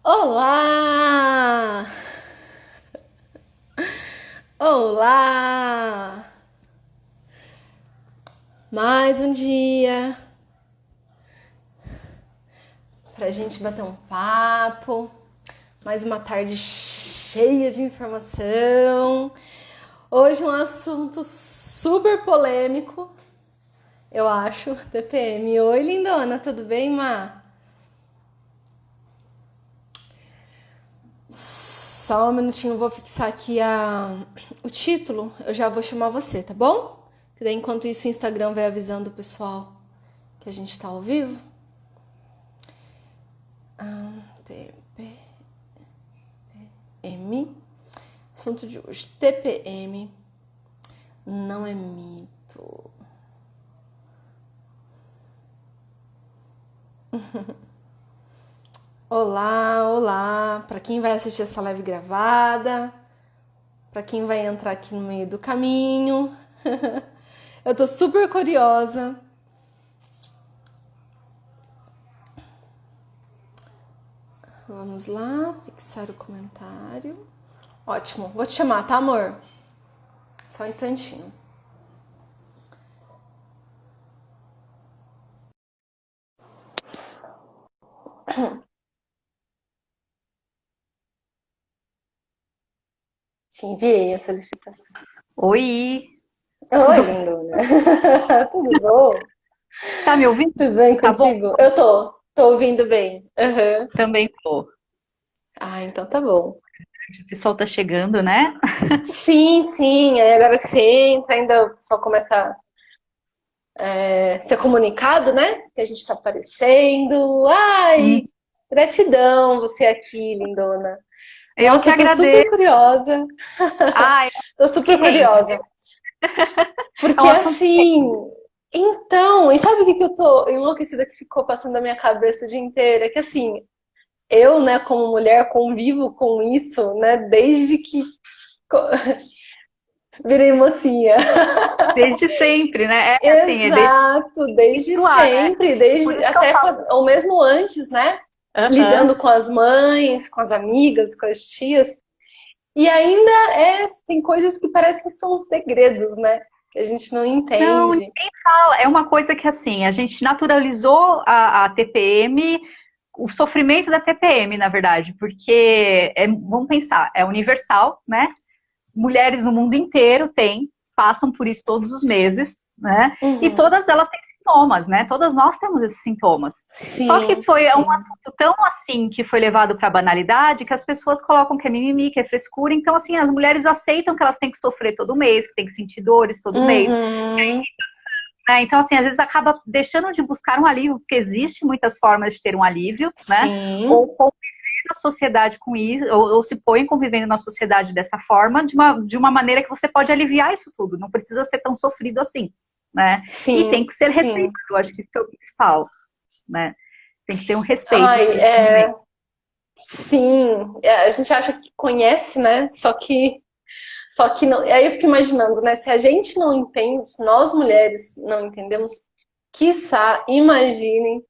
Olá! Olá! Mais um dia pra gente bater um papo. Mais uma tarde cheia de informação. Hoje um assunto super polêmico, eu acho, TPM. Oi, lindona, tudo bem, Má? Só um minutinho, eu vou fixar aqui o título, eu já vou chamar você, tá bom? Que daí, enquanto isso, o Instagram vai avisando o pessoal que a gente tá ao vivo. TPM. Assunto de hoje, TPM não é mito. Olá, olá, para quem vai assistir essa live gravada, para quem vai entrar aqui no meio do caminho. Eu tô super curiosa. Vamos lá, fixar o comentário. Ótimo, vou te chamar, tá, amor? Só um instantinho. Te enviei a solicitação. Oi, Oi, lindona. Tudo bom? tá me ouvindo? Tudo bem Tá bom? contigo? Eu tô ouvindo bem. Uhum. Também tô. Ah, então tá bom. O pessoal tá chegando, né? Sim, sim. Aí agora que você entra, ainda só começa a ser comunicado, né? Que a gente tá aparecendo. Hum, Ai, gratidão você aqui, lindona. Eu que Nossa, eu tô super agradeço. curiosa. Ah, é Tô um super quente. curiosa. É Porque um assunto assim, quente. então, e sabe o que eu tô enlouquecida que ficou passando na minha cabeça o dia inteiro? É que assim, eu, né, como mulher, convivo com isso, né, desde que virei mocinha. Desde sempre, né? É assim, é desde Exato, desde lá, né? sempre, Por desde isso que eu até falo. ou mesmo antes, né? Aham. Lidando com as mães, com as amigas, com as tias. E ainda tem coisas que parecem que são segredos, né? Que a gente não Não, entende. ninguém fala. É uma coisa que assim, a gente naturalizou a TPM, o sofrimento da TPM, na verdade, porque vamos pensar, é universal, né? Mulheres no mundo inteiro passam por isso todos os meses, né? E Uhum. todas elas têm sintomas, né? Todas nós temos esses sintomas. Só que Sim, foi um sim. assunto tão assim que foi levado para a banalidade que as pessoas colocam que é mimimi, que é frescura. Então, assim, as mulheres aceitam que elas têm que sofrer todo mês, que têm que sentir dores todo mês. Uhum. Né? Então, assim, às vezes acaba deixando de buscar um alívio, porque existe muitas formas de ter um alívio, né? Ou Sim, conviver na sociedade com isso, ou se põe convivendo na sociedade dessa forma, de uma maneira que você pode aliviar isso tudo. Não precisa ser tão sofrido assim, né? E tem sim, que ser respeitado, sim. eu acho que isso é o principal, né? Tem que ter um respeito Ai, por esse momento. sim. A gente acha que conhece, né? Só que não. Aí eu fico imaginando, né? Se a gente não entende, se nós mulheres não entendemos, quiçá, imaginem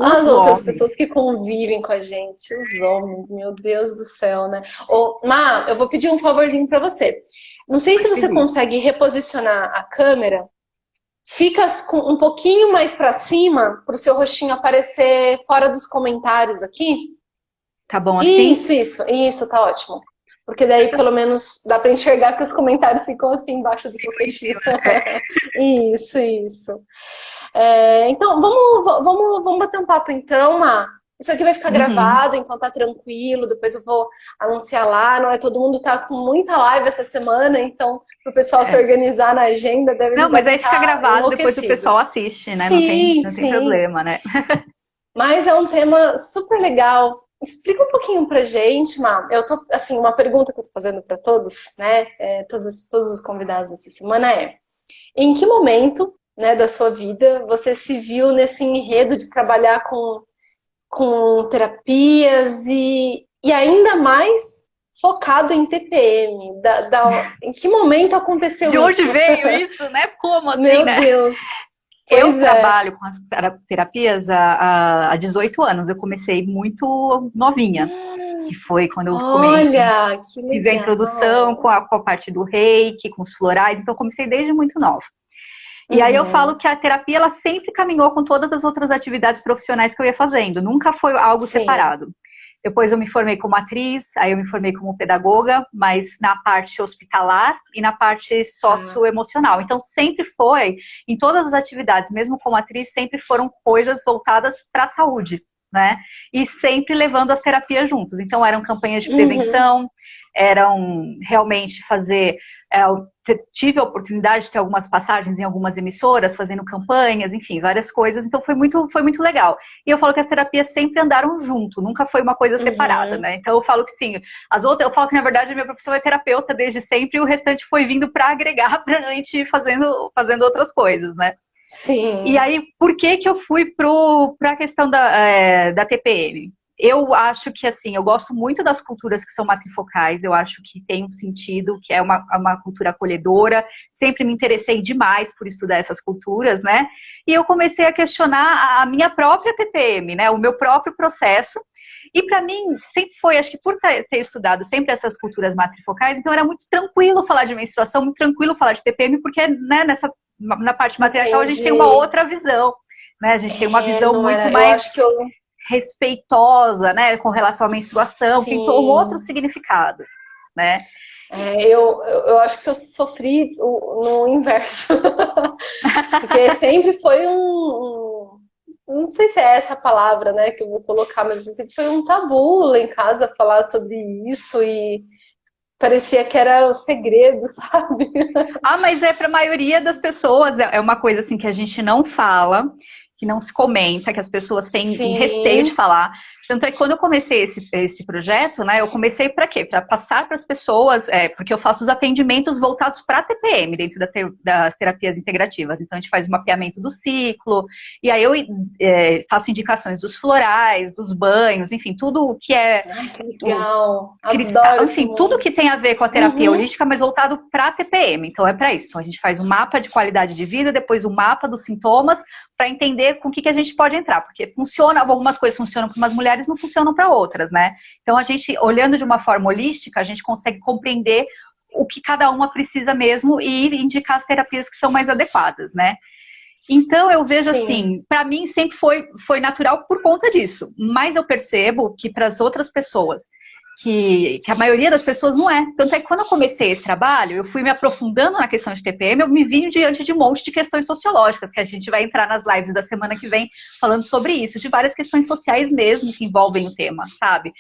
as Os outras homens, pessoas que convivem com a gente, os homens, meu Deus do céu, né? Ô, Má, eu vou pedir um favorzinho pra você. Não sei se pode você pedir. consegue reposicionar a câmera. Fica com um pouquinho mais para cima para o seu rostinho aparecer fora dos comentários aqui. Tá bom assim? Isso, tá ótimo. Porque daí pelo menos dá para enxergar que os comentários ficam assim embaixo do seu Ficam em rostinho. cima. É. Isso. Então, vamos bater um papo então, Má. Isso aqui vai ficar Uhum. gravado, então tá tranquilo. Depois eu vou anunciar lá. Não é todo mundo tá com muita live essa semana, então pro pessoal se É. organizar na agenda, eles Não, mas devem aí fica estar gravado, depois o pessoal enlouquecidos. assiste, né? Não tem, Sim, não tem sim. problema, né? Mas é um tema super legal. Explica um pouquinho pra gente, Má. Eu tô, assim, uma pergunta que eu tô fazendo para todos, né? Todos os convidados essa semana é: em que momento, né, da sua vida você se viu nesse enredo de trabalhar com terapias e ainda mais focado em TPM? Em que momento aconteceu De onde isso? veio isso, né? Como assim, Meu né? Deus. Pois é. trabalho com as terapias há 18 anos. Eu comecei muito novinha, que foi quando eu Olha, que tive a introdução legal. com a parte do reiki, com os florais, então eu comecei desde muito nova. E aí eu falo Uhum. que a terapia, ela sempre caminhou com todas as outras atividades profissionais que eu ia fazendo, nunca foi algo Sim. separado. Depois eu me formei como atriz, aí eu me formei como pedagoga, mas na parte hospitalar e na parte Tá. socioemocional. Então sempre foi, em todas as atividades, mesmo como atriz, sempre foram coisas voltadas para a saúde, né? E sempre levando as terapias juntos. Então eram campanhas de Uhum. prevenção, eram realmente fazer. Eu tive a oportunidade de ter algumas passagens em algumas emissoras, fazendo campanhas, enfim, várias coisas. Então foi muito legal. E eu falo que as terapias sempre andaram junto, nunca foi uma coisa separada, Uhum. né? Então eu falo que sim, as outras, eu falo que na verdade a minha profissão é terapeuta desde sempre e o restante foi vindo para agregar para a gente ir fazendo outras coisas, né? E Sim. aí, por que que eu fui para a questão da TPM? Eu acho que, assim, eu gosto muito das culturas que são matrifocais, eu acho que tem um sentido, que é uma cultura acolhedora, sempre me interessei demais por estudar essas culturas, né? E eu comecei a questionar a minha própria TPM, né? O meu próprio processo. E para mim, sempre foi, acho que por ter estudado sempre essas culturas matrifocais, então era muito tranquilo falar de menstruação, muito tranquilo falar de TPM, porque, né, na parte matriarcal a gente tem uma Entendi. outra visão, né? A gente tem uma É, visão não muito era. Eu mais acho que eu. respeitosa, né, com relação à menstruação, que tem todo um outro Sim. significado, né? É, eu acho que eu sofri no inverso. Porque sempre foi não sei se é essa a palavra, né, que eu vou colocar, mas sempre foi um tabu lá em casa falar sobre isso e parecia que era o segredo, sabe? Ah, mas é para a maioria das pessoas, é uma coisa assim que a gente não fala, que não se comenta, que as pessoas têm receio de Sim. falar. Tanto é que quando eu comecei esse projeto, né, eu comecei para quê? Para passar para as pessoas, porque eu faço os atendimentos voltados para a TPM, dentro das terapias integrativas. Então, a gente faz o mapeamento do ciclo, e aí eu faço indicações dos florais, dos banhos, enfim, tudo o que é Ai, que legal. Adoro esse assim, tudo mundo. que tem a ver com a terapia Uhum. holística, mas voltado para a TPM. Então, é para isso. Então, a gente faz um mapa de qualidade de vida, depois um mapa dos sintomas, para entender com o que a gente pode entrar. Porque funciona, algumas coisas funcionam para umas mulheres, não funcionam para outras, né? Então, a gente, olhando de uma forma holística, a gente consegue compreender o que cada uma precisa mesmo e indicar as terapias que são mais adequadas, né? Então eu vejo Sim. assim, para mim sempre foi natural por conta disso, mas eu percebo que para as outras pessoas, que a maioria das pessoas não é. Tanto é que quando eu comecei esse trabalho, eu fui me aprofundando na questão de TPM, eu me vi diante de um monte de questões sociológicas, que a gente vai entrar nas lives da semana que vem falando sobre isso, de várias questões sociais mesmo que envolvem o tema, sabe?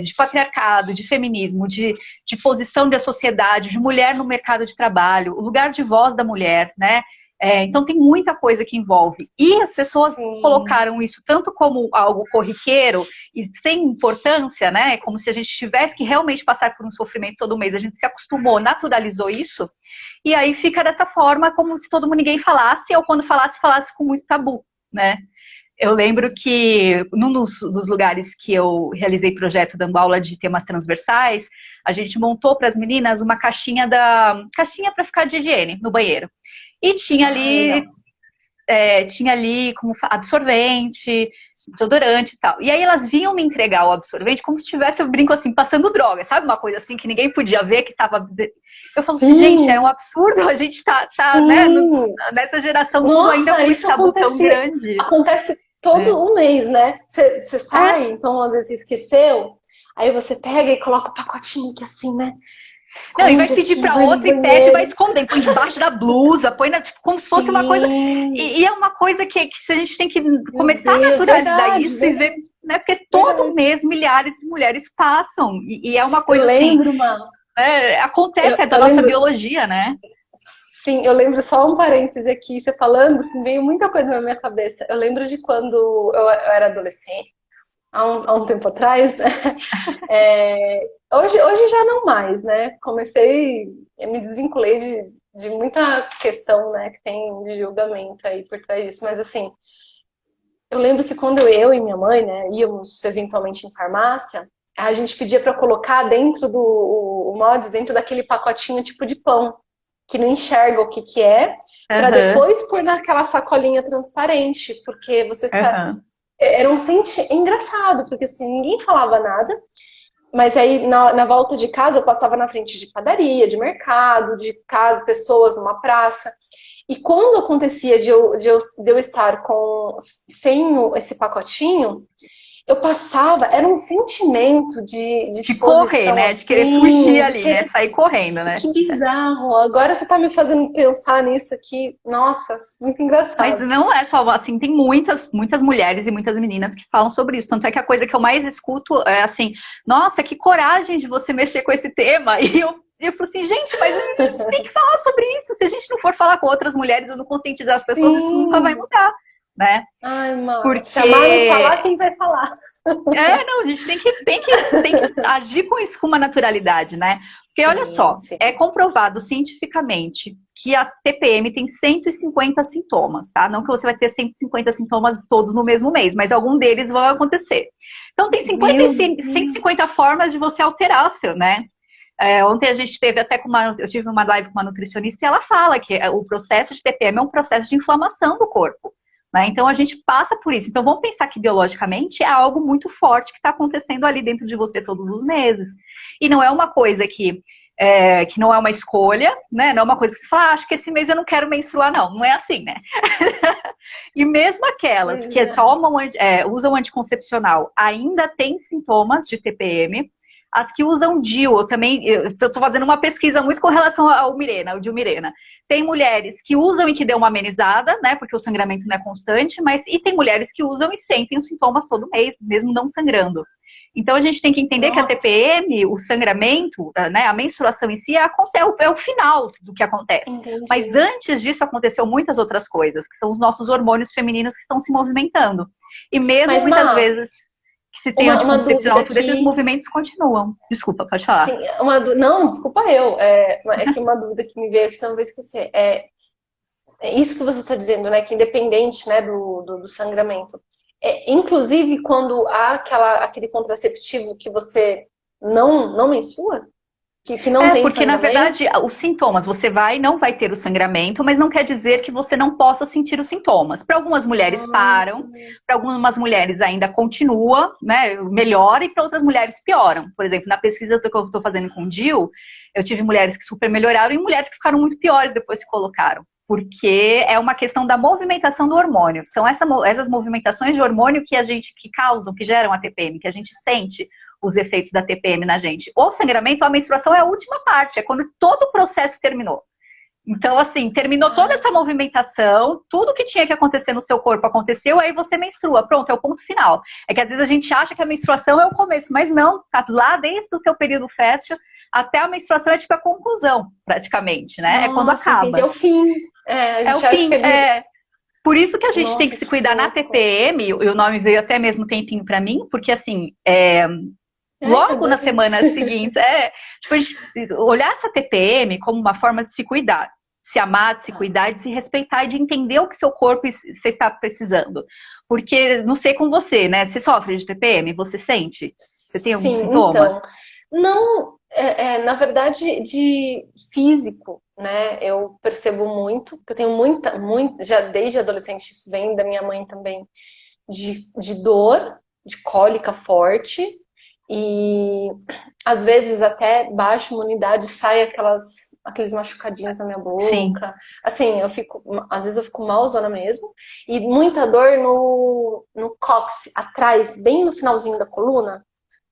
De patriarcado, de feminismo, de posição da sociedade, de mulher no mercado de trabalho, o lugar de voz da mulher, né? Então tem muita coisa que envolve. E as pessoas Sim. colocaram isso tanto como algo corriqueiro e sem importância, né? Como se a gente tivesse que realmente passar por um sofrimento todo mês. A gente se acostumou, naturalizou isso, e aí fica dessa forma, como se todo mundo ninguém falasse, ou quando falasse, falasse com muito tabu, né? Eu lembro que num dos lugares que eu realizei projeto dando aula de temas transversais, a gente montou para as meninas uma caixinha para ficar de higiene no banheiro. E Ah, legal. tinha ali como absorvente, desodorante e tal. E aí elas vinham me entregar o absorvente como se estivesse, eu brinco assim, passando droga, sabe? Uma coisa assim que ninguém podia ver que estava. Eu falo assim, gente, é um Sim. absurdo, a gente tá né, Sim. nessa geração tudo ainda Nossa, com esse isso tabu tão grande. acontece Né? todo um mês, né? Você É, sai, então às vezes você esqueceu, aí você pega e coloca o pacotinho aqui assim, né? não, e vai Esconde pedir aqui, para vai no outra e pede, vai banheiro. esconder, põe debaixo da blusa, põe tipo, como se fosse uma coisa. Sim, E é uma coisa que a gente tem que meu começar a Deus, naturalizar verdade, isso e ver, verdade, né? Porque todo verdade. mês milhares de mulheres passam. E é uma Eu coisa assim, lembro, mano. acontece, é da Eu nossa lembro, biologia, né? sim, eu lembro só um parêntese aqui, você falando, assim, veio muita coisa na minha cabeça. Eu lembro de quando eu era adolescente, há um tempo atrás, né? Hoje já não mais, né? Eu me desvinculei de muita questão, né, que tem de julgamento aí por trás disso. Mas assim, eu lembro que quando eu e minha mãe, né, íamos eventualmente em farmácia, a gente pedia para colocar dentro o mods, dentro daquele pacotinho tipo de pão. que não enxerga o que que é, para Aham, depois pôr naquela sacolinha transparente, porque você sabe, aham. era um sentimento engraçado, porque assim, ninguém falava nada, mas aí na volta de casa eu passava na frente de padaria, de mercado, de casa, pessoas numa praça. E quando acontecia de eu estar sem esse pacotinho, eu passava, era um sentimento de De correr, disposição né? De querer fugir assim, de ali, né? querer. Sair correndo, né? Que bizarro! Agora você tá me fazendo pensar nisso aqui. Nossa, muito Mas engraçado. não é só assim, tem muitas mulheres e muitas meninas que falam sobre isso. Tanto é que a coisa que eu mais escuto é assim, nossa, que coragem de você mexer com esse tema. E eu falo assim, gente, mas a gente tem que falar sobre isso. Se a gente não for falar com outras mulheres ou não conscientizar as pessoas, isso nunca vai Sim. mudar, né? Ai, Má, se a Má não falar, Porque quem vai falar? não, a gente tem que agir com isso com uma naturalidade, né? Porque olha Sim, só, sim. é comprovado cientificamente que a TPM tem 150 sintomas, tá? Não que você vai ter 150 sintomas todos no mesmo mês, mas algum deles vão acontecer. Então tem Meu 150 Deus. formas de você alterar o seu, né? Ontem a gente teve até eu tive uma live com uma nutricionista e ela fala que o processo de TPM é um processo de inflamação do corpo. Né? Então a gente passa por isso. Então vamos pensar que biologicamente é algo muito forte que está acontecendo ali dentro de você todos os meses. E não é uma coisa que não é uma escolha, né? Não é uma coisa que você fala, acho que esse mês eu não quero menstruar, não. Não é assim, né? E mesmo aquelas Pois que é. usam anticoncepcional ainda têm sintomas de TPM. As que usam DIU, eu estou fazendo uma pesquisa muito com relação ao Mirena, o DIU Mirena. Tem mulheres que usam e que dão uma amenizada, né? Porque o sangramento não é constante, e tem mulheres que usam e sentem os sintomas todo mês, mesmo não sangrando. Então a gente tem que entender que a Nossa, TPM, o sangramento, né, a menstruação em si é o final do que acontece. Mas entendi. antes disso aconteceu muitas outras coisas, que são os nossos hormônios femininos que estão se movimentando. E mesmo Mas, muitas Má, vezes que se tem uma anticoncepcional, dúvida tudo esses aqui. movimentos continuam. Desculpa, pode falar. Sim, não, desculpa eu. É que uma dúvida que me veio aqui, senão eu vou esquecer. É isso que você está dizendo, né? Que independente, né, do sangramento. Inclusive, quando há aquele contraceptivo que você não menstrua, que não tem Porque na sangramento. verdade, os sintomas, você não vai ter o sangramento, mas não quer dizer que você não possa sentir os sintomas. Para algumas mulheres Ah, param, para algumas mulheres ainda continua, né, melhora, e para outras mulheres pioram. Por exemplo, na pesquisa que eu estou fazendo com o DIL, eu tive mulheres que super melhoraram e mulheres que ficaram muito piores depois que colocaram. Porque é uma questão da movimentação do hormônio. São essas movimentações de hormônio que causam, que geram a TPM, que a gente sente os efeitos da TPM na gente. O sangramento, a menstruação é a última parte, é quando todo o processo terminou. Então, assim, terminou toda essa ah, movimentação, tudo que tinha que acontecer no seu corpo aconteceu, aí você menstrua. Pronto, é o ponto final. É que às vezes a gente acha que a menstruação é o começo, mas não, tá lá desde o teu período fértil até a menstruação é tipo a conclusão, praticamente, né? É quando nossa, entendi. É acaba. o fim. A É o gente acha que fim. ele. Por isso que a gente tem que Nossa, se que cuidar na louco. TPM, e o nome veio até mesmo tempinho para mim, porque assim, logo nas Adorei. semanas seguintes, tipo, a gente olhar essa TPM como uma forma de se cuidar, se amar, de se Tá. cuidar, de se respeitar e de entender o que seu corpo você está precisando. Porque, não sei com você, né? Você sofre de TPM? Você sente? Você tem alguns Sim, sintomas? então. Não, na verdade, de físico, né? Eu percebo muito, porque eu tenho já desde adolescente, isso vem da minha mãe também, de dor, de cólica forte, e às vezes até baixa imunidade, sai aqueles machucadinhos na minha Sim. boca. Assim, às vezes eu fico malzona mesmo, e muita dor no cóccix, atrás, bem no finalzinho da coluna.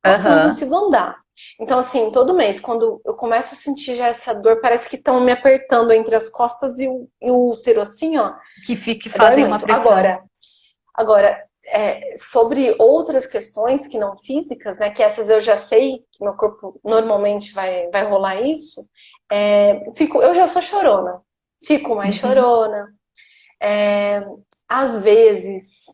Nossa, eu não Aham. consigo andar. Então, assim, todo mês, quando eu começo a sentir já essa dor, parece que estão me apertando entre as costas e o útero, assim, ó. Que Dói fazem uma muito. pressão. Agora, sobre outras questões que não físicas, né, que essas eu já sei que meu corpo normalmente vai rolar isso, eu já sou chorona. Fico mais Uhum. chorona. Às vezes,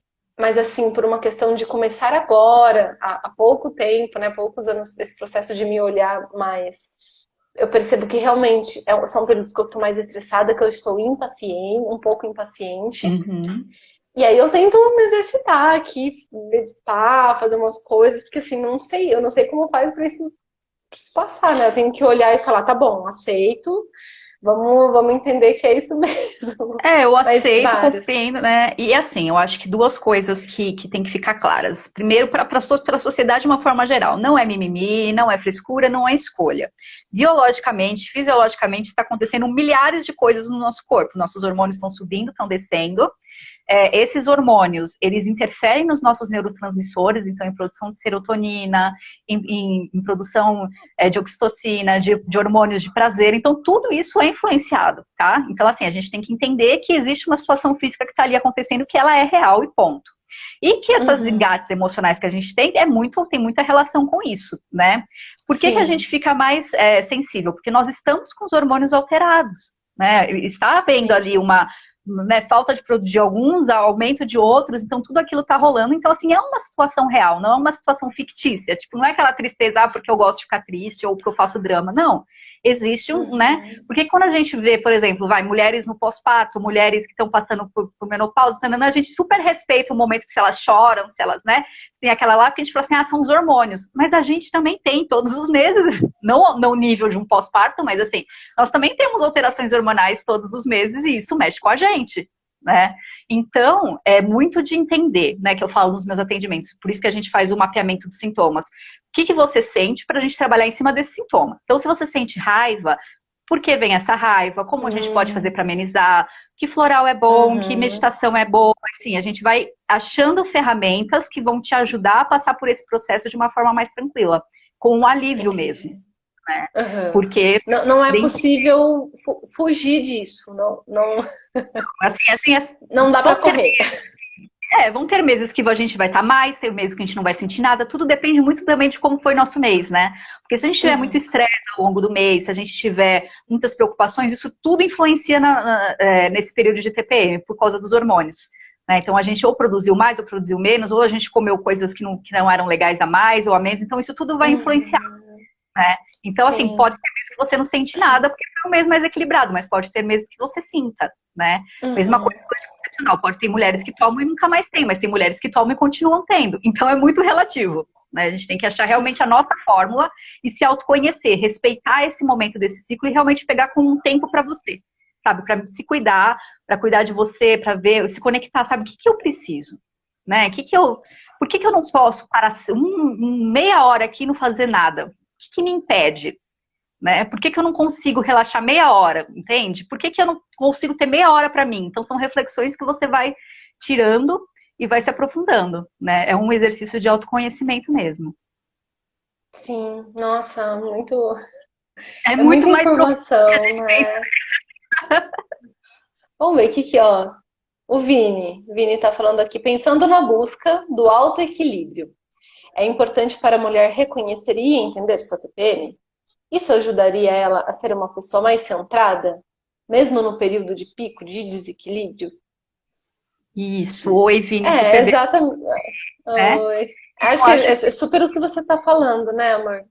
mas assim, por uma questão de começar agora, há pouco tempo, né, poucos anos, esse processo de me olhar mais, eu percebo que realmente são períodos que eu estou mais estressada, que eu estou impaciente, um pouco impaciente. Uhum. E aí eu tento me exercitar aqui, meditar, fazer umas coisas, porque assim, eu não sei como faz para isso passar, né? Eu tenho que olhar e falar, tá bom, aceito, Vamos entender que é isso mesmo. Eu Mas aceito, vários. compreendo, né? E assim, eu acho que duas coisas que tem que ficar claras. Primeiro, para a sociedade de uma forma geral, não é mimimi, não é frescura, não é escolha. Biologicamente, fisiologicamente, está acontecendo milhares de coisas no nosso corpo. Nossos hormônios estão subindo, estão descendo. Esses hormônios, eles interferem nos nossos neurotransmissores, então em produção de serotonina, em produção de oxitocina, de hormônios de prazer, então tudo isso é influenciado, tá? Então assim, a gente tem que entender que existe uma situação física que está ali acontecendo, que ela é real e ponto. E que essas engates emocionais que a gente tem, tem muita relação com isso, né? Por que a gente fica mais sensível? Porque nós estamos com os hormônios alterados, né? Está havendo ali uma falta de alguns, aumento de outros, então tudo aquilo tá rolando. Então, assim, é uma situação real, não é uma situação fictícia. Tipo, não é aquela tristeza porque eu gosto de ficar triste ou porque eu faço drama. Não. Existe né? Porque quando a gente vê, por exemplo, mulheres no pós-parto, mulheres que estão passando por menopausa, a gente super respeita o momento que elas choram, se elas, né? Tem aquela lá que a gente fala assim, são os hormônios. Mas a gente também tem todos os meses, não no nível de um pós-parto, mas assim, nós também temos alterações hormonais todos os meses e isso mexe com a gente, né? Então, é muito de entender, né, que eu falo nos meus atendimentos. Por isso que a gente faz o mapeamento dos sintomas. O que você sente para a gente trabalhar em cima desse sintoma? Então, se você sente raiva, por que vem essa raiva? Como a gente pode fazer para amenizar? Que floral é bom? Que meditação é boa? Enfim, a gente vai achando ferramentas que vão te ajudar a passar por esse processo de uma forma mais tranquila, com um alívio mesmo, né? Porque não é possível fugir disso, não assim, não dá para correr. Vão ter meses que a gente vai estar mais, tem meses que a gente não vai sentir nada, tudo depende muito também de como foi nosso mês, né? Porque se a gente tiver muito estresse ao longo do mês, se a gente tiver muitas preocupações, isso tudo influencia nesse período de TPM, por causa dos hormônios. Né? Então a gente ou produziu mais ou produziu menos, ou a gente comeu coisas que não eram legais a mais ou a menos, então isso tudo vai influenciar. Né? Então, Sim. assim, pode ter meses que você não sente nada, porque é um mês mais equilibrado, mas pode ter meses que você sinta, né? Mesma coisa com anticoncepcional. Pode ter mulheres que tomam e nunca mais tem, mas tem mulheres que tomam e continuam tendo. Então, é muito relativo, né? A gente tem que achar realmente a nossa fórmula e se autoconhecer, respeitar esse momento desse ciclo e realmente pegar com um tempo para você, sabe? Para se cuidar, para cuidar de você, para ver, se conectar, sabe? O que eu preciso? Né? Por que eu não posso parar meia hora aqui e não fazer nada? O que me impede? Né? Por que eu não consigo relaxar meia hora? Entende? Por que eu não consigo ter meia hora para mim? Então, são reflexões que você vai tirando e vai se aprofundando. Né? É um exercício de autoconhecimento mesmo. Sim, nossa, muito. É muito muita mais informação, né? Vamos ver o que, ó. O Vini tá falando aqui, pensando na busca do autoequilíbrio. É importante para a mulher reconhecer e entender sua TPM? Isso ajudaria ela a ser uma pessoa mais centrada, mesmo no período de pico de desequilíbrio? Isso. Oi, Vini. Exatamente. Né? Oi. Acho que é super o que você está falando, né, amor?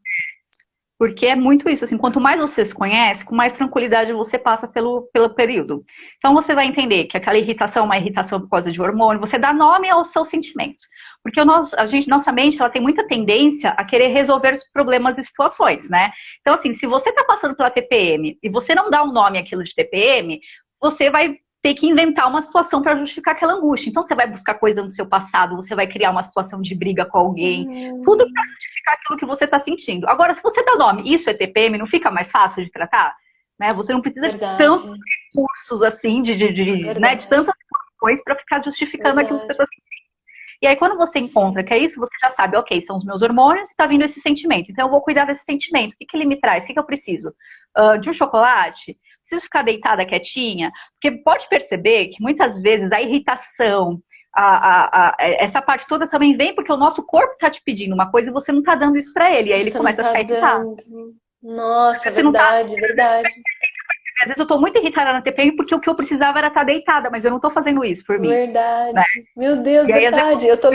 Porque é muito isso, assim, quanto mais você se conhece, com mais tranquilidade você passa pelo período. Então você vai entender que aquela irritação é uma irritação por causa de hormônio, você dá nome aos seus sentimentos. Porque nossa mente, ela tem muita tendência a querer resolver os problemas e situações, né? Então, assim, se você tá passando pela TPM e você não dá um nome àquilo de TPM, você vai ter que inventar uma situação para justificar aquela angústia. Então, você vai buscar coisa no seu passado, você vai criar uma situação de briga com alguém, tudo para justificar aquilo que você está sentindo. Agora, se você dá nome, isso é TPM, não fica mais fácil de tratar? Né? Você não precisa de tantos recursos assim, né, de tantas coisas para ficar justificando aquilo que você está sentindo. E aí, quando você encontra que é isso, você já sabe, ok, são os meus hormônios e está vindo esse sentimento. Então, eu vou cuidar desse sentimento. O que ele me traz? O que eu preciso? De um chocolate? Preciso ficar deitada quietinha? Porque pode perceber que muitas vezes a irritação, essa parte toda também vem porque o nosso corpo está te pedindo uma coisa e você não está dando isso para ele. E aí ele começa a ficar irritado. Nossa, verdade. Às vezes eu tô muito irritada na TPM porque o que eu precisava era estar deitada, mas eu não tô fazendo isso por mim. Verdade. Né? Meu Deus, e aí, verdade. Eu tô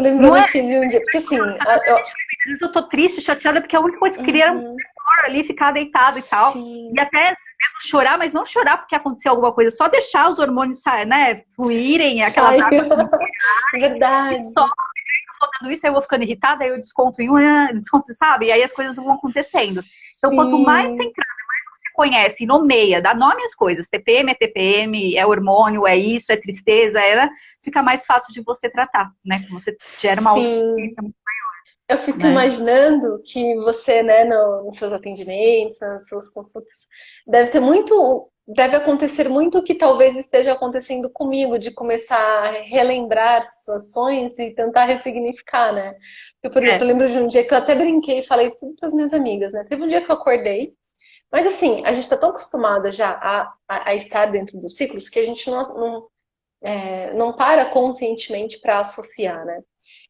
lembrando aqui de um dia. Porque assim. Às vezes eu tô triste, chateada, porque a única coisa que eu queria era ali, ficar deitado e tal. Sim. E até mesmo chorar, mas não chorar porque aconteceu alguma coisa, só deixar os hormônios, né, fluírem, aquela verdade. Só dando isso, aí eu vou ficando irritada, aí eu desconto em desconto, sabe? E aí as coisas vão acontecendo. Então, quanto mais centrada, mais você conhece e nomeia, dá nome às coisas, TPM é TPM, é hormônio, é isso, é tristeza, fica mais fácil de você tratar, né? Você gera uma Sim. autoconsciência, Eu fico né? imaginando que você, né, nos seus atendimentos, nas suas consultas, deve acontecer muito o que talvez esteja acontecendo comigo, de começar a relembrar situações e tentar ressignificar, né? Eu, por exemplo, É, eu lembro de um dia que eu até brinquei e falei tudo para as minhas amigas, né? Teve um dia que eu acordei, mas assim, a gente está tão acostumada já a estar dentro dos ciclos que a gente não para conscientemente para associar, né?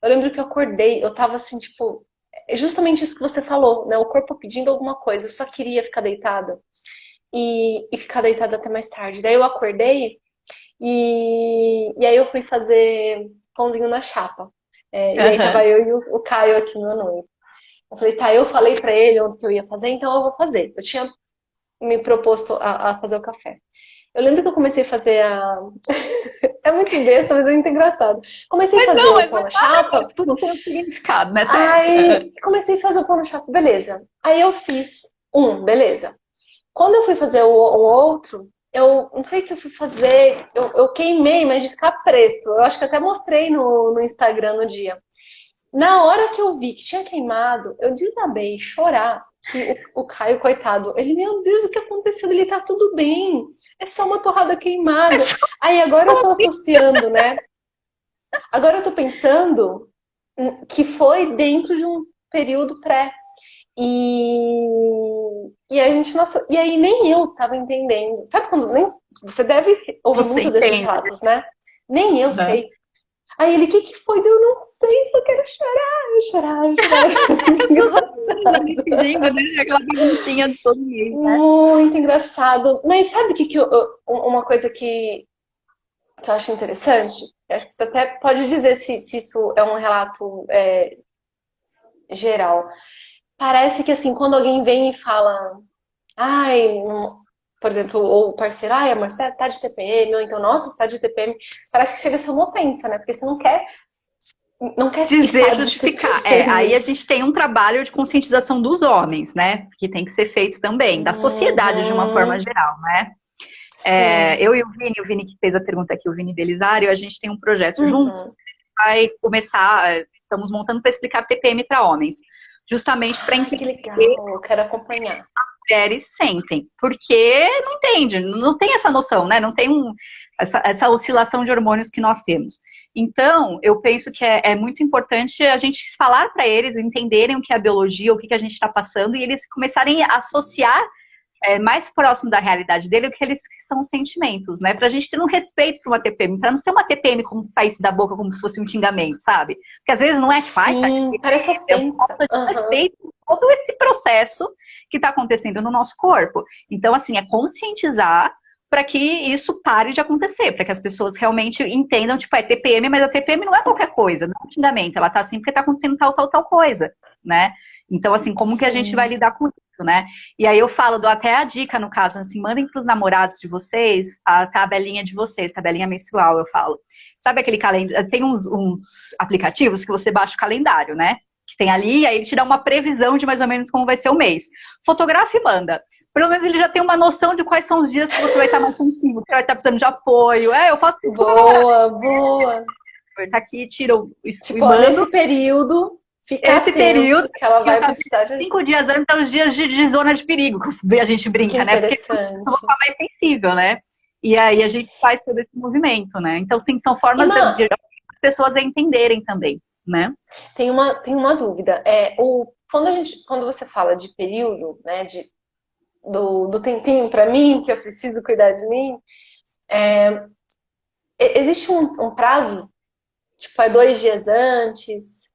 Eu lembro que eu acordei, eu tava assim, tipo, é justamente isso que você falou, né? O corpo pedindo alguma coisa, eu só queria ficar deitada e ficar deitada até mais tarde. Daí eu acordei e aí eu fui fazer pãozinho na chapa. E aí aham. tava eu e o Caio aqui no noite. Eu falei, tá, eu falei pra ele onde que eu ia fazer, então eu vou fazer. Eu tinha me proposto a fazer o café. Eu lembro que eu comecei a fazer a. É muito besta, mas é muito engraçado. Comecei a Mas fazer não, o mas pão na faz chapa, tudo tem um significado, né? Certo. aí comecei a fazer o pão na chapa, beleza. Aí eu fiz um, beleza. Quando eu fui fazer um outro, eu não sei o que eu fui fazer, eu queimei, mas de ficar preto. Eu acho que até mostrei no Instagram no dia. Na hora que eu vi que tinha queimado, eu desabei chorar. Que o Caio, coitado, ele, meu Deus, o que aconteceu? Ele tá tudo bem. É só uma torrada queimada. Aí agora eu tô associando, né? Agora eu tô pensando que foi dentro de um período pré. E a gente, nossa, e aí nem eu tava entendendo. Sabe quando nem você deve ouvir Você muito desses entende, relatos, né? Nem eu né? sei. Aí ele, o que que foi? Eu não sei, só quero chorar, eu chorar, eu chorar. Muito As suas amigas ali engraçado. fingindo, né? Aquela baguncinha de todo mês, né? Muito engraçado. Mas sabe o que, uma coisa que eu acho interessante? Eu acho que você até pode dizer se isso é um relato geral. Parece que assim, quando alguém vem e fala, ai, por exemplo, ou o parceiro, ai, amor, você tá de TPM, ou então, nossa, você tá de TPM, parece que chega a ser uma ofensa, né? Porque você não quer Dizer, estar de justificar. Aí TPM. a gente tem um trabalho de conscientização dos homens, né? Que tem que ser feito também, da sociedade de uma forma Uhum, geral, né? sim. Eu e o Vini que fez a pergunta aqui, o Vini Belisário, a gente tem um projeto juntos, Uhum. vai começar, estamos montando para explicar TPM para homens, justamente para Ai, entender que legal, eu quero acompanhar. mulheres sentem, porque não entende, não tem essa noção, né? Não tem essa oscilação de hormônios que nós temos. Então, eu penso que é muito importante a gente falar para eles entenderem o que é a biologia, o que a gente está passando, e eles começarem a associar mais próximo da realidade dele o que eles são os sentimentos, né? Pra gente ter um respeito para uma TPM, para não ser uma TPM como se saísse da boca como se fosse um xingamento, sabe? Porque às vezes não é que faz, tá? Sim, parece É uma ofensa. falta de Aham. respeito por todo esse processo que está acontecendo no nosso corpo. Então, assim, é conscientizar para que isso pare de acontecer, para que as pessoas realmente entendam, tipo, é TPM, mas a TPM não é qualquer coisa, não é um xingamento, ela tá assim porque tá acontecendo tal coisa, né? Então, assim, como que a gente vai Sim. lidar com isso, né? E aí eu falo, dou até a dica no caso, assim, mandem para os namorados de vocês a tabelinha de vocês, tabelinha menstrual, eu falo. Sabe aquele calendário? Tem uns aplicativos que você baixa o calendário, né? Que tem ali, aí ele te dá uma previsão de mais ou menos como vai ser o mês. Fotografa e manda. Pelo menos ele já tem uma noção de quais são os dias que você vai estar mais sensível, que você vai estar precisando de apoio. Eu faço isso com meu namorado. Boa, boa. Tá aqui, tira e Tipo, ó, mando. nesse período, fica Esse período, atento que ela e eu vai tava precisar de. 5 dias antes é os dias de zona de perigo, que a gente Que brinca, né? Porque eu vou interessante. ficar mais sensível, né? E aí a gente faz todo esse movimento, né? Então, sim, são formas de as pessoas entenderem também, né? Tem uma dúvida. Quando você fala de período, né, do tempinho para mim, que eu preciso cuidar de mim, existe um prazo? Tipo, é 2 dias antes,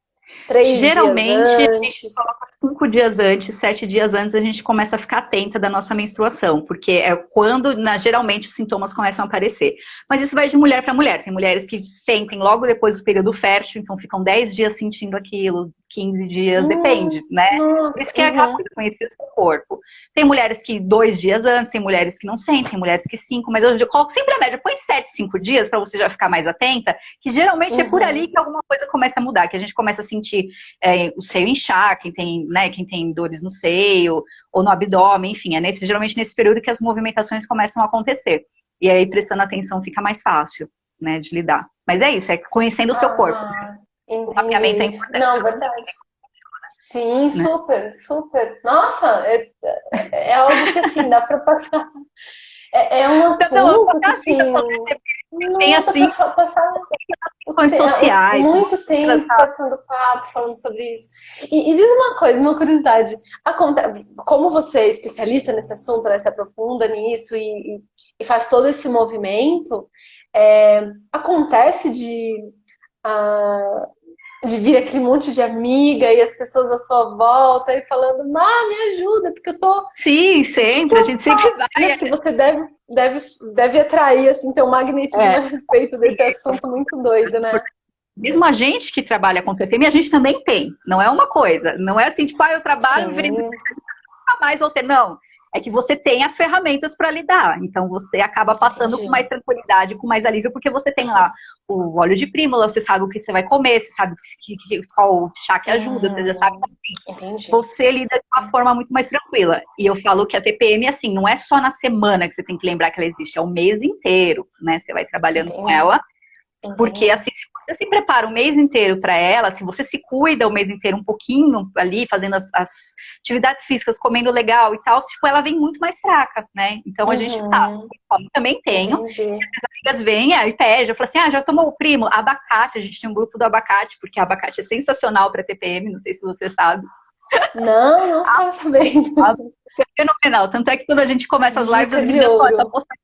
3 dias Geralmente, a gente antes? coloca 5 dias antes, 7 dias antes, a gente começa a ficar atenta da nossa menstruação, porque é quando, geralmente, os sintomas começam a aparecer. Mas isso vai de mulher para mulher. Tem mulheres que sentem logo depois do período fértil, então ficam 10 dias sentindo aquilo, 15 dias, depende, né? Por isso Nossa, que é aquela coisa, conhecer o seu corpo. Tem mulheres que 2 dias antes, tem mulheres que não sentem, tem mulheres que 5, mas eu coloco sempre a média, põe 7, 5 dias para você já ficar mais atenta, que geralmente é por ali que alguma coisa começa a mudar, que a gente começa a sentir o seio inchar, quem tem, né, quem tem dores no seio ou no abdômen, enfim, geralmente nesse período que as movimentações começam a acontecer. E aí, prestando atenção, fica mais fácil, né, de lidar. Mas é isso, é conhecendo o seu corpo. O mapeamento é entendi. importante Não, para você, verdade. Sim, né? super, super. Nossa, é algo que assim, dá para passar. É um Então, eu assunto que a vida assim, falando tem nossa, assim, para passar questões sociais, muito tempo sabe? passando papo, falando sobre isso. E diz uma coisa, uma curiosidade. Como você é especialista nesse assunto, né, se aprofunda nisso e faz todo esse movimento, acontece ah, de vir aquele monte de amiga e as pessoas à sua volta e falando, me ajuda, porque eu tô. Sim, Que sempre, a tô gente sempre né? vai. Porque você deve atrair, assim, ter um magnetismo a respeito desse assunto muito doido, né? Mesmo a gente que trabalha com TPM, a gente também tem. Não é uma coisa. Não é assim, tipo, eu trabalho, virei Sim, nunca mais vou ter. Não. É que você tem as ferramentas para lidar. Então você acaba passando com entendi. mais tranquilidade, com mais alívio, porque você tem lá o óleo de prímula, você sabe o que você vai comer, você sabe qual chá que ajuda, você já sabe. Entendi. Você lida de uma forma muito mais tranquila. E eu falo que a TPM, assim, não é só na semana que você tem que lembrar que ela existe, é o mês inteiro, né? Você vai trabalhando com Entendi. ela. Porque, Entendi. assim, se você se prepara o mês inteiro para ela, se você se cuida o mês inteiro um pouquinho ali, fazendo as atividades físicas, comendo legal e tal, tipo, ela vem muito mais fraca, né? Então a gente também tenho. Entendi. As amigas vêm e pedem, eu falo assim, já tomou o primo? Abacate, a gente tem um grupo do abacate, porque abacate é sensacional para TPM, não sei se você sabe. Não estava sabendo. É fenomenal, tanto é que quando a gente começa as lives, Dica as de meninas ouro. postando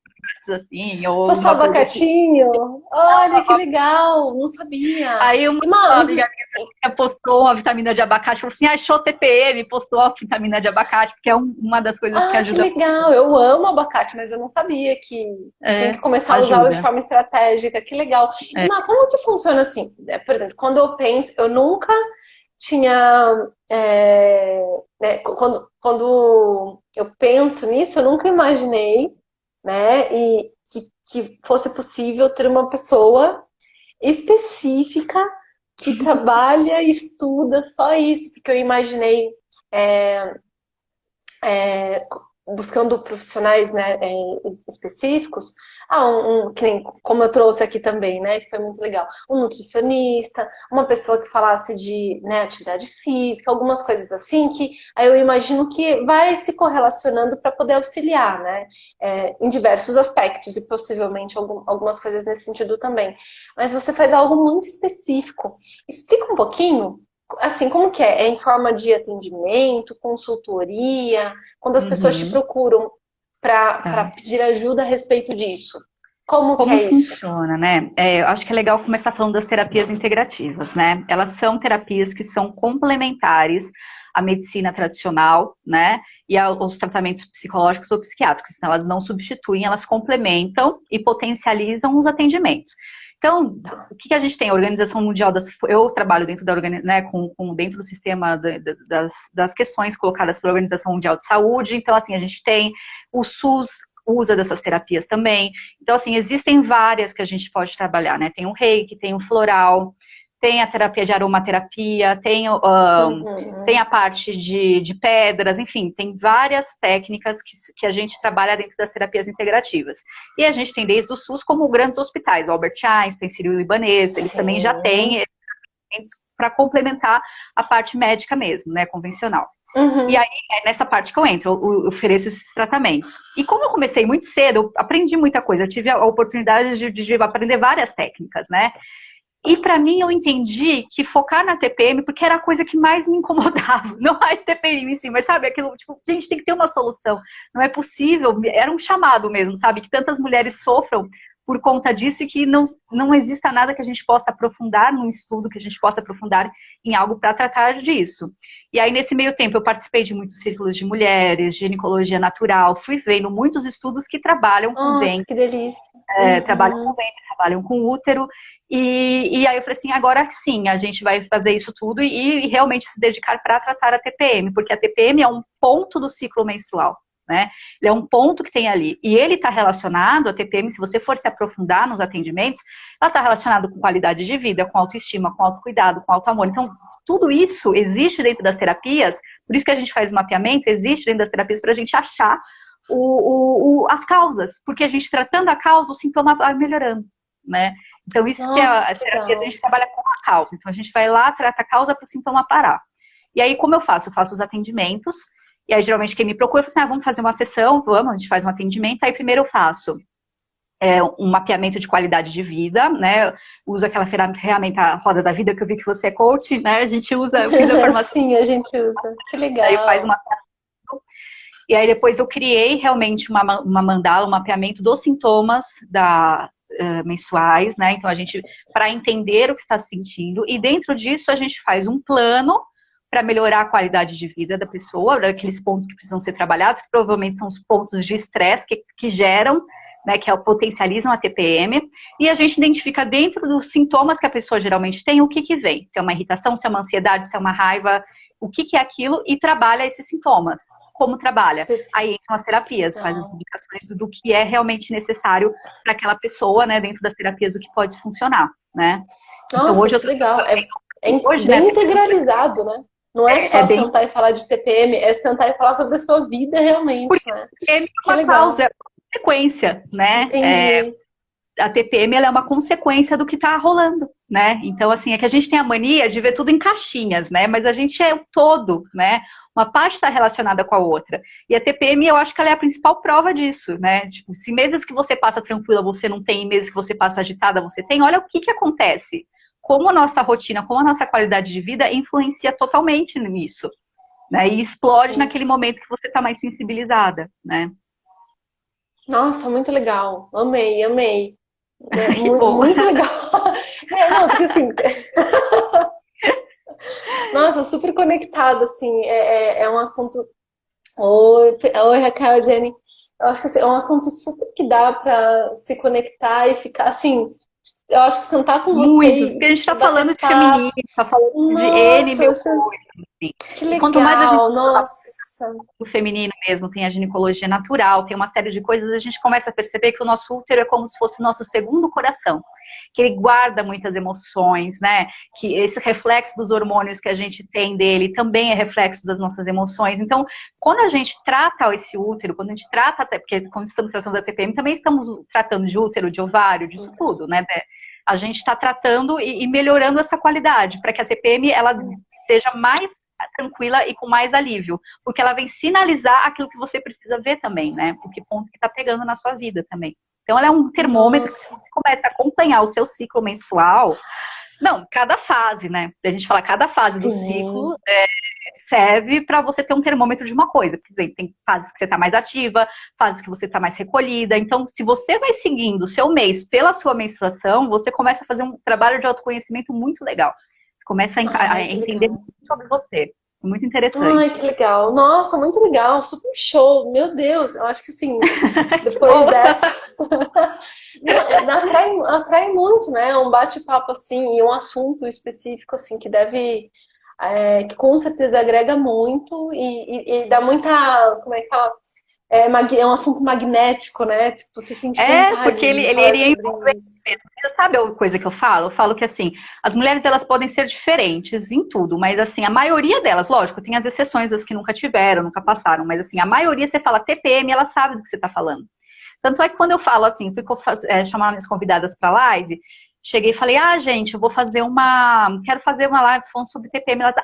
assim, ou Postar uma blusa que abacatinho? Olha que legal, não sabia. aí E, uma me amiga diz. minha postou uma vitamina de abacate, falou assim, achou TPM, postou a vitamina de abacate, porque é uma das coisas que Que ajuda. legal. Eu amo abacate, mas eu não sabia que tem que começar a usá-lo de Ajuda. forma estratégica. Que legal. E, É. como que funciona assim? Por exemplo, quando eu penso, eu nunca tinha. Né, quando eu penso nisso, eu nunca imaginei, né, que fosse possível ter uma pessoa específica que trabalha e estuda só isso, porque eu imaginei é, buscando profissionais, né, específicos, que nem, como eu trouxe aqui também, né, que foi muito legal, um nutricionista, uma pessoa que falasse de, né, atividade física, algumas coisas assim, que aí eu imagino que vai se correlacionando para poder auxiliar, né, em diversos aspectos e possivelmente algumas coisas nesse sentido também. Mas você faz algo muito específico. Explica um pouquinho. Assim, como que é? É em forma de atendimento, consultoria? Quando as pessoas te Uhum. procuram para Tá. pedir ajuda a respeito disso. Como que Como é isso? funciona, né? Eu acho que é legal começar falando das terapias integrativas, né? Elas são terapias que são complementares à medicina tradicional, né? E aos tratamentos psicológicos ou psiquiátricos. Então, elas não substituem, elas complementam e potencializam os atendimentos. Então, o que a gente tem? A Organização Mundial eu trabalho dentro da né, dentro do sistema das questões colocadas pela Organização Mundial de Saúde. Então, assim, a gente tem o SUS usa dessas terapias também. Então, assim, existem várias que a gente pode trabalhar, né? Tem o reiki, tem o floral, tem a terapia de aromaterapia, tem a parte de pedras, enfim, tem várias técnicas que a gente trabalha dentro das terapias integrativas. E a gente tem desde o SUS como grandes hospitais, Albert Einstein, Sírio-Libanês, eles também já têm para complementar a parte médica mesmo, né, convencional. E aí, é nessa parte que eu entro, eu ofereço esses tratamentos. E como eu comecei muito cedo, eu aprendi muita coisa. Eu tive a oportunidade de aprender várias técnicas, né? E para mim, eu entendi que focar na TPM, porque era a coisa que mais me incomodava. Não a TPM em si, mas sabe, aquilo, tipo, gente, tem que ter uma solução. Não é possível, era um chamado mesmo, sabe? Que tantas mulheres sofram por conta disso e que não exista nada que a gente possa aprofundar num estudo, que a gente possa aprofundar em algo para tratar disso. E aí, nesse meio tempo, eu participei de muitos círculos de mulheres, ginecologia natural, fui vendo muitos estudos que trabalham com Nossa, ventre, que delícia. trabalham com Uhum. ventre, trabalham com útero, e aí eu falei assim, agora sim, a gente vai fazer isso tudo e realmente se dedicar para tratar a TPM, porque a TPM é um ponto do ciclo menstrual, né? Ele é um ponto que tem ali, e ele está relacionado, a TPM, se você for se aprofundar nos atendimentos, ela está relacionada com qualidade de vida, com autoestima, com autocuidado, com autoamor. Então, tudo isso existe dentro das terapias, por isso que a gente faz o mapeamento, existe dentro das terapias para a gente achar as causas, porque a gente tratando a causa, o sintoma vai melhorando, né? Então, isso que é Nossa, a que terapia, a legal. gente trabalha com a causa. Então, a gente vai lá, trata a causa para o sintoma parar. E aí, como eu faço? Eu faço os atendimentos, e aí, geralmente, quem me procura, fala assim, vamos fazer uma sessão, vamos, a gente faz um atendimento, aí primeiro eu faço um mapeamento de qualidade de vida, né? Uso aquela ferramenta Roda da Vida, que eu vi que você é coach, né? A gente usa, eu fiz a formação, Sim, a gente usa. Que aí faz legal. uma. E aí depois eu criei realmente uma mandala, um mapeamento dos sintomas menstruais, né? Então a gente, para entender o que está sentindo, e dentro disso a gente faz um plano para melhorar a qualidade de vida da pessoa, daqueles pontos que precisam ser trabalhados, que provavelmente são os pontos de estresse que geram, né, que potencializam a TPM, e a gente identifica dentro dos sintomas que a pessoa geralmente tem, o que vem, se é uma irritação, se é uma ansiedade, se é uma raiva, o que é aquilo, e trabalha esses sintomas. Como trabalha? Aí Específico. entram as terapias, faz as indicações do que é realmente necessário para aquela pessoa, né, dentro das terapias, o que pode funcionar, né? Então Nossa, hoje eu que legal. hoje, né, Bem integralizado, né? Não é é só bem sentar e falar de TPM, é sentar e falar sobre a sua vida realmente, porque né? é Que uma legal. causa, é uma consequência, né? Entendi. A TPM ela é uma consequência do que está rolando, né? Então, assim, é que a gente tem a mania de ver tudo em caixinhas, né? Mas a gente é o todo, né? Uma parte está relacionada com a outra. E a TPM, eu acho que ela é a principal prova disso, né? Tipo, se meses que você passa tranquila você não tem, meses que você passa agitada você tem, olha o que acontece. Como a nossa rotina, como a nossa qualidade de vida influencia totalmente nisso, né? E explode Sim. naquele momento que você está mais sensibilizada, né? Nossa, muito legal. Amei, amei. É, Que bom. muito legal. É, não, porque assim, nossa, super conectado, assim, é um assunto. Oi, Raquel, Jenny. Eu acho que assim, é um assunto super que dá pra se conectar e ficar assim. Eu acho que sentar com você Muitos, porque a gente está e bater falando de feminino, papo. está falando de N Nossa, mil coisas. Assim. que E quanto mais a gente legal, nossa. do feminino mesmo, tem a ginecologia natural, tem uma série de coisas, a gente começa a perceber que o nosso útero é como se fosse o nosso segundo coração, que ele guarda muitas emoções, né? Que esse reflexo dos hormônios que a gente tem dele também é reflexo das nossas emoções. Então, quando a gente trata esse útero, quando a gente trata, porque quando estamos tratando da TPM, também estamos tratando de útero, de ovário, disso tudo, né? A gente está tratando e melhorando essa qualidade, para que a TPM ela seja mais tranquila e com mais alívio, porque ela vem sinalizar aquilo que você precisa ver também, né? O que ponto que está pegando na sua vida também. Então ela é um termômetro que Nossa, você começa a acompanhar o seu ciclo menstrual. Não, cada fase, né? A gente fala cada fase do sim. ciclo serve para você ter um termômetro de uma coisa. Por exemplo, tem fases que você está mais ativa, fases que você está mais recolhida. Então, se você vai seguindo o seu mês pela sua menstruação, você começa a fazer um trabalho de autoconhecimento muito legal. Você começa a Ai, que entender legal. muito sobre você. Muito Ai, interessante. que legal. Nossa, muito legal. Super show. Meu Deus, eu acho que assim, Que depois bom. dessa. Não, atrai muito, né? Um bate-papo assim e um assunto específico assim que deve. Que com certeza agrega muito e dá muita. Como é que fala? É um assunto magnético, né? Tipo, você sente Porque vontade de ele falar iria sobre envolver isso. mesmo. Você sabe a coisa que eu falo? Eu falo que assim, as mulheres elas podem ser diferentes em tudo, mas assim, a maioria delas, lógico, tem as exceções das que nunca tiveram, nunca passaram, mas assim, a maioria você fala TPM, ela sabe do que você está falando. Tanto é que quando eu falo assim, fui chamar minhas convidadas para live, cheguei e falei, gente, quero fazer uma live falando sobre TPM. Elas,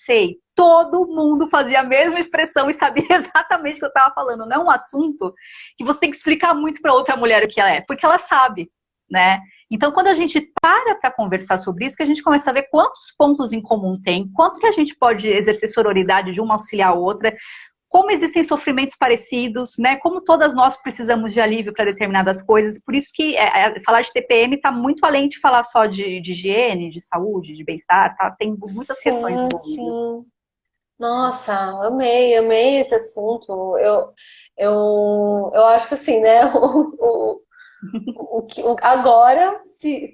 sei. Todo mundo fazia a mesma expressão e sabia exatamente o que eu estava falando. Não é um assunto que você tem que explicar muito para outra mulher o que ela é, porque ela sabe, né? Então, quando a gente para conversar sobre isso, que a gente começa a ver quantos pontos em comum tem, quanto que a gente pode exercer sororidade de uma auxiliar a outra, como existem sofrimentos parecidos, né? Como todas nós precisamos de alívio para determinadas coisas. Por isso que falar de TPM está muito além de falar só de higiene, de saúde, de bem-estar, tá? Tem muitas questões Sim, envolvidas. sim. Nossa, amei esse assunto. Eu acho que assim, né? Agora, se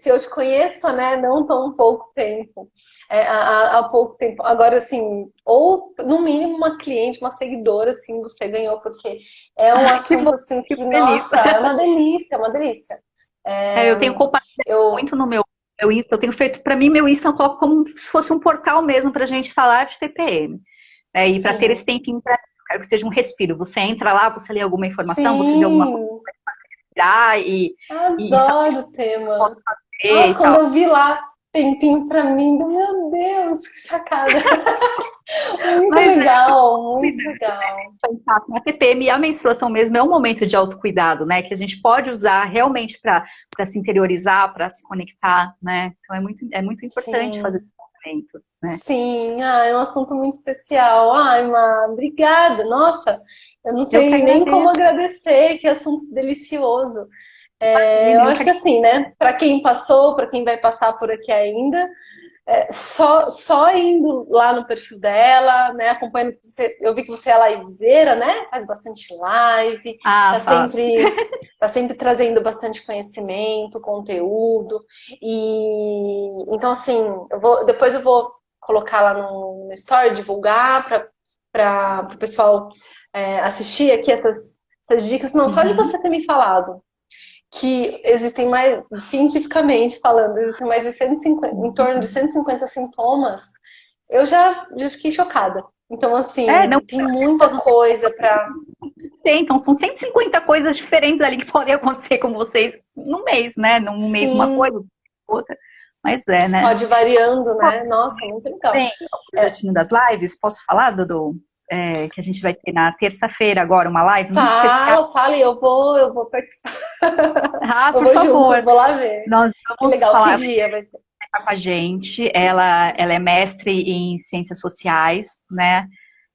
eu te conheço, né, não tão pouco tempo, há pouco tempo, agora assim, ou no mínimo uma cliente, uma seguidora, assim, você ganhou, porque é um Ai, que bom, assunto assim fico que, feliz. nossa, é uma delícia, é uma delícia. É, Eu tenho compartilhado eu, muito no meu Insta, eu tenho feito, para mim, meu Insta eu coloco como se fosse um portal mesmo para a gente falar de TPM. E para ter esse sim, tempinho, quero que seja um respiro. Você entra lá, você lê alguma informação, você vê alguma coisa sim, e sabe o adoro o que posso tema. fazer Nossa, e quando tal. eu vi lá, tempinho pra mim, meu Deus, que sacada. Muito Mas legal, muito legal. a TPM e a menstruação mesmo é um momento de autocuidado, né? Que a gente pode usar realmente para se interiorizar, para se conectar, né? Então é muito importante fazer Sim, esse momento, né? sim, é um assunto muito especial. Ai, Má, obrigada. Nossa, eu não Eu que sei nem como agradeço. agradecer, que assunto delicioso. Eu Imagina, eu que acho que assim, né, para quem passou, para quem vai passar por aqui ainda, só indo lá no perfil dela, né? Acompanhando você, eu vi que você é livezeira, né? Faz bastante live, Ah, tá faço. sempre, tá sempre trazendo bastante conhecimento, conteúdo. E então assim, depois eu vou colocar lá no Story, divulgar para o pessoal assistir aqui essas dicas, não só de Uhum. você ter me falado que existem mais, cientificamente falando, existem mais de 150, em torno de 150 sintomas, eu já fiquei chocada. Então, Não, assim, tem muita todos coisa para. têm, então são 150 coisas diferentes ali que podem acontecer com vocês num mês, né? Num mês uma Sim, coisa, outra. Mas né? pode ir variando, né? Nossa, muito legal. Bem, o projetinho das lives, posso falar, Dudu? Que a gente vai ter na terça-feira agora uma live muito especial. Fala, e eu vou participar. Ah, Eu por vou junto, favor. vou lá ver. Nós Que vamos legal, que falar dia vai ter? com a gente. Ela é mestre em ciências sociais, né?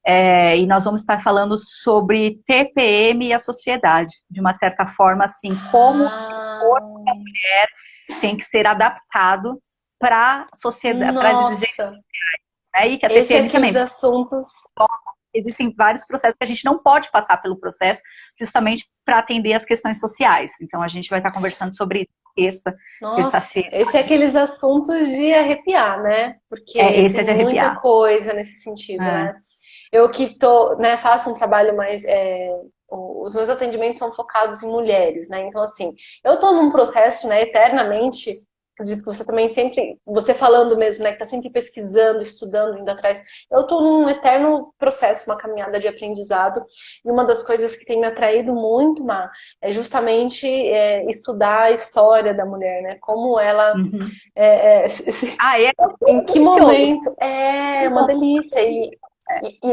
E nós vamos estar falando sobre TPM e a sociedade, de uma certa forma, assim, como o corpo Ah, tem que ser adaptado para a sociedade, para as exigências, nossa, né? E que a esse é TPM aqueles também. assuntos. Existem vários processos que a gente não pode passar pelo processo justamente para atender as questões sociais. Então, a gente vai estar conversando sobre isso Nossa, terça-feira. esse é aqueles assuntos de arrepiar, né? Porque Esse é tem de muita arrepiar. coisa nesse sentido, É. né? Eu que tô, né, faço um trabalho mais, os meus atendimentos são focados em mulheres, né? Então, assim, eu tô num processo, né, eternamente, acredito que você também sempre, você falando mesmo, né, que tá sempre pesquisando, estudando, indo atrás. Eu tô num eterno processo, uma caminhada de aprendizado, e uma das coisas que tem me atraído muito, Má, é justamente estudar a história da mulher, né? Como ela Uhum. É em que delicioso. momento? É uma delícia. E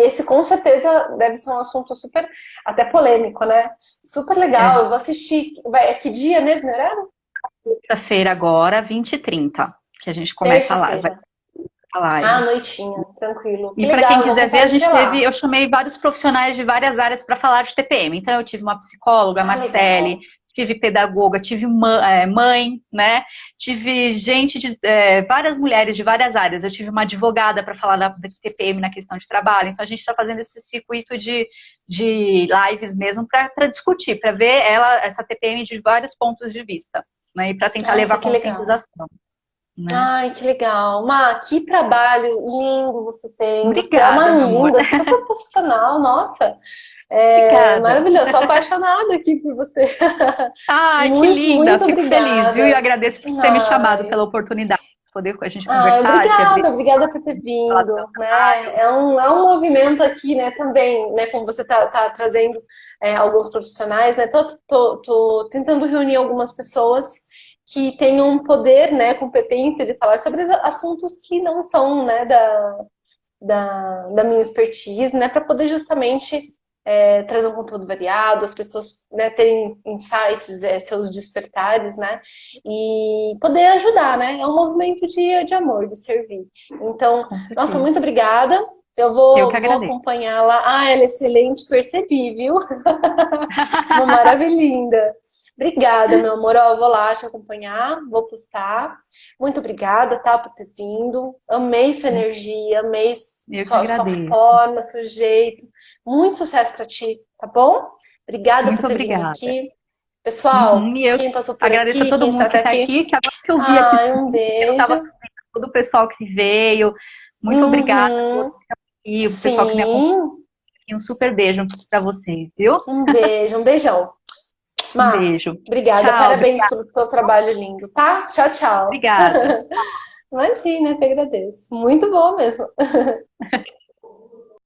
esse com certeza deve ser um assunto super, até polêmico, né? Super legal. É. Eu vou assistir. Vai, que dia mesmo, horário? Terça-feira agora, 20h30, que a gente começa a live. Terça-feira. A Ah, live. noitinha, tranquilo. Que E para quem legal, eu vou quiser ver, a gente comparecer teve, lá. eu chamei vários profissionais de várias áreas para falar de TPM. Então, eu tive uma psicóloga, a Ah, Marcele, legal. tive pedagoga, tive mãe, né? Tive gente de várias mulheres de várias áreas. Eu tive uma advogada para falar da TPM na questão de trabalho. Então, a gente está fazendo esse circuito de lives mesmo para discutir, para ver essa TPM de vários pontos de vista, né? E para tentar Nossa, levar que legal. conscientização, né? Ai, que legal. Má, que trabalho lindo você tem. Você é uma Obrigada, meu amor. linda, super profissional, nossa. Obrigada. Maravilhoso, tô apaixonada aqui por você. Ai, que Muito, linda! muito Fico feliz, viu? E eu obrigada. agradeço por ter me chamado Ai, pela oportunidade de poder a gente ai, conversar, de abrir obrigada por ter falar do meu vindo, né? trabalho. É um movimento aqui, né, também, né, como você tá trazendo alguns profissionais, né? Tô tentando reunir algumas pessoas que tenham poder, né, competência de falar sobre assuntos que não são, né, da minha expertise, né, para poder justamente trazer um conteúdo variado, as pessoas, né, terem insights, seus despertares, né, e poder ajudar, né, é um movimento de amor, de servir. Então, Com nossa, certeza. muito obrigada. Eu Eu que vou agradeço. acompanhar lá. Ah, ela é excelente, percebi, viu? Uma maravilhinda. Obrigada, meu amor. Ó, eu vou lá te acompanhar, vou postar. Muito obrigada, tá, por ter vindo. Amei sua energia, amei Eu que sua agradeço. forma, seu jeito. Muito sucesso pra ti, tá bom? Obrigada por Muito ter vindo obrigada. aqui. Pessoal, Uhum, e eu quem passou por agradeço a aqui, todo quem mundo está que está aqui, aqui, que agora que eu vi aqui ai, sua, um eu beijo. estava subindo todo o pessoal que veio. Muito obrigada a todos Uhum. e o pessoal que me acompanha. Sim, Um super beijo para vocês, viu? um beijo, um beijão. Um Má, beijo. obrigada, Tchau, parabéns obrigada. pelo seu trabalho lindo, tá? Tchau, tchau. Obrigada. Imagina, eu que agradeço. Muito bom mesmo.